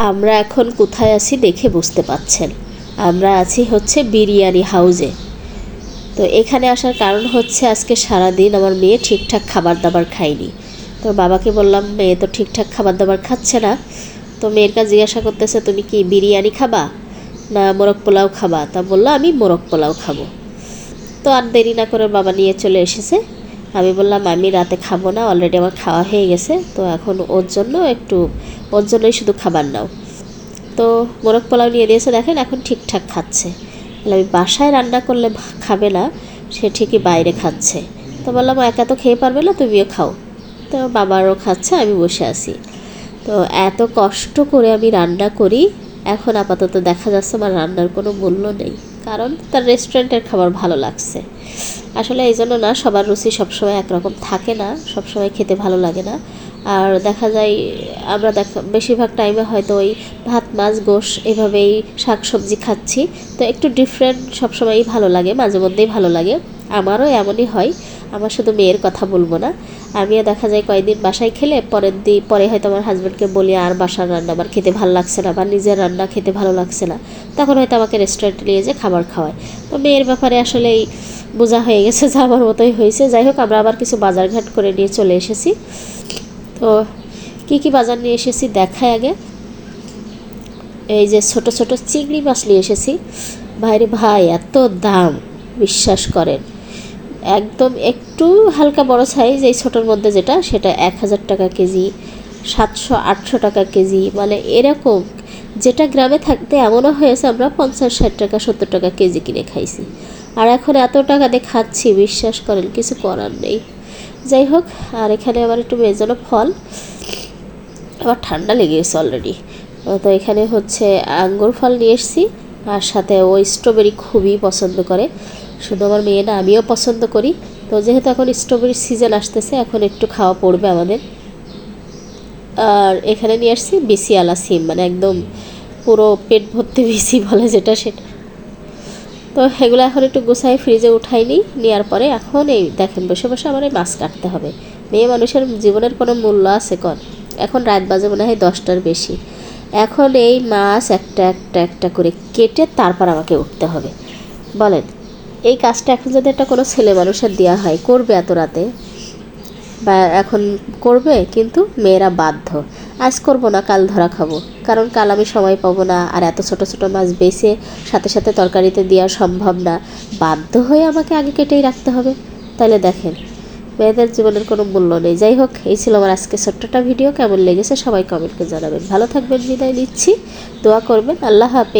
আমরা এখন কোথায় আছি দেখে বুঝতে পাচ্ছেন। আমরা আছি হচ্ছে বিরিয়ানি হাউজে। তো এখানে আসার কারণ হচ্ছে আজকে সারাদিন আমার মেয়ে ঠিকঠাক খাবার দাবার খায়নি। তো বাবাকে বললাম মেয়ে তো ঠিকঠাক খাবার দাবার খাচ্ছে না। তো মেয়ের কাছে জিজ্ঞাসা করতেছে তুমি কি বিরিয়ানি খাবা না মোরগ পোলাও খাবা? তা বললো আমি মোরগ পোলাও খাবো। তো আর দেরি না করে বাবা নিয়ে চলে এসেছে। আমি বললাম আমি রাতে খাবো না, অলরেডি আমার খাওয়া হয়ে গেছে, তো এখন ওর জন্যই শুধু খাবার নাও। তো মোরগ পোলাও নিয়ে দিয়েছে, দেখেন এখন ঠিকঠাক খাচ্ছে। আমি বাসায় রান্না করলে খাবে না, সে ঠিকই বাইরে খাচ্ছে। তো বললাম একা তো খেয়ে পারবে না, তুমিও খাও। তো বাবারও খাচ্ছে, আমি বসে আছি। তো এত কষ্ট করে আমি রান্না করি, এখন আপাতত দেখা যাচ্ছে আমার রান্নার কোনো মূল্য নেই, কারণ তার রেস্টুরেন্টের খাবার ভালো লাগছে। আসলে এই জন্য না, সবার রুচি সবসময় একরকম থাকে না, সবসময় খেতে ভালো লাগে না। আর দেখা যায় আমরা বেশিরভাগ টাইমে হয়তো ওই ভাত মাছ গোশ এভাবেই শাক সবজি খাচ্ছি, তো একটু ডিফারেন্ট সবসময়ই ভালো লাগে, মাঝে মধ্যেই ভালো লাগে। আমারও এমনই হয়, আমার শুধু মেয়ের কথা বলবো না, আমিও দেখা যায় কয়েকদিন বাসায় খেলে পরে হয়তো আমার হাজব্যান্ডকে বলি আর বাসার রান্না আমার খেতে ভালো লাগছে না বা নিজের রান্না খেতে ভালো লাগছে না, তখন হয়তো আমাকে রেস্টুরেন্টে নিয়ে যেয়ে খাবার খাওয়ায়। তো মেয়ের ব্যাপারে আসলেই বোঝা হয়ে গেছে যে আমার মতোই হয়েছে। যাই হোক, আমরা আবার কিছু বাজারঘাট করে নিয়ে চলে এসেছি। তো কি বাজার নিয়ে এসেছি দেখায় আগে। এই যে ছোট ছোট চিংড়ি মাছ নিয়ে এসেছি। ভাইরে ভাই এত দাম, বিশ্বাস করেন। একদম একটু হালকা বড় সাইজ এই ছোটোর মধ্যে যেটা, সেটা 1000 টাকা কেজি, 700-800 টাকা কেজি, মানে এরকম। যেটা গ্রামে থাকতে এমনও হয়েছে আমরা 50-60 টাকা 70 টাকা কেজি কিনে খাইছি, আর এখন এত টাকা দিয়ে খাচ্ছি, বিশ্বাস করেন কিছু করার নেই। যাই হোক, আর এখানে আবার একটু মেজনো ফল, আবার ঠান্ডা লেগে গেছে অলরেডি। তো এখানে হচ্ছে আঙ্গুর ফল নিয়ে এসেছি, আর সাথে ওই স্ট্রবেরি খুবই পছন্দ করে, শুধু আমার মেয়ে না আমিও পছন্দ করি। তো যেহেতু এখন স্ট্রবেরির সিজন আসতেছে, এখন একটু খাওয়া পড়বে আমাদের। আর এখানে নিয়ে আসছি বিসিআলা সিম, মানে একদম পুরো পেট ভর্তি বিসি বলে যেটা, সেটা। তো এগুলো এখন একটু গুছাই ফ্রিজে উঠাই নিই, নেওয়ার পরে এখন এই দেখেন বসে বসে আমার এই মাছ কাটতে হবে। মেয়ে মানুষের জীবনের কোনো মূল্য আছে কন? এখন রাত বাজে মনে হয় 10টার বেশি। এখন এই মাছ একটা একটা একটা করে কেটে তারপর আমাকে উঠতে হবে। বলেন, এই কাজটা এখন যদি একটা কোনো ছেলে মানুষের দেওয়া হয়, করবে এত রাতে? বা এখন করবে, কিন্তু মেয়েরা বাধ্য। আজ করব না, কাল ধরা খাবো, কারণ কাল আমি সময় পাবো না, আর এত ছোট ছোট মাছ বেছে সাথে সাথে তরকারিতে দেওয়া সম্ভব না, বাধ্য হয়ে আমাকে আগে কেটেই রাখতে হবে। তাহলে দেখেন, মেয়েদের জীবনের কোনো মূল্য নেই। যাই হোক, এই ছিল আমার আজকে ছোট্টটা ভিডিও। কেমন লেগেছে সবাই কমেন্ট করে জানাবেন। ভালো থাকবেন, বিদায় নিচ্ছি, দোয়া করবেন। আল্লাহ হাফেজ।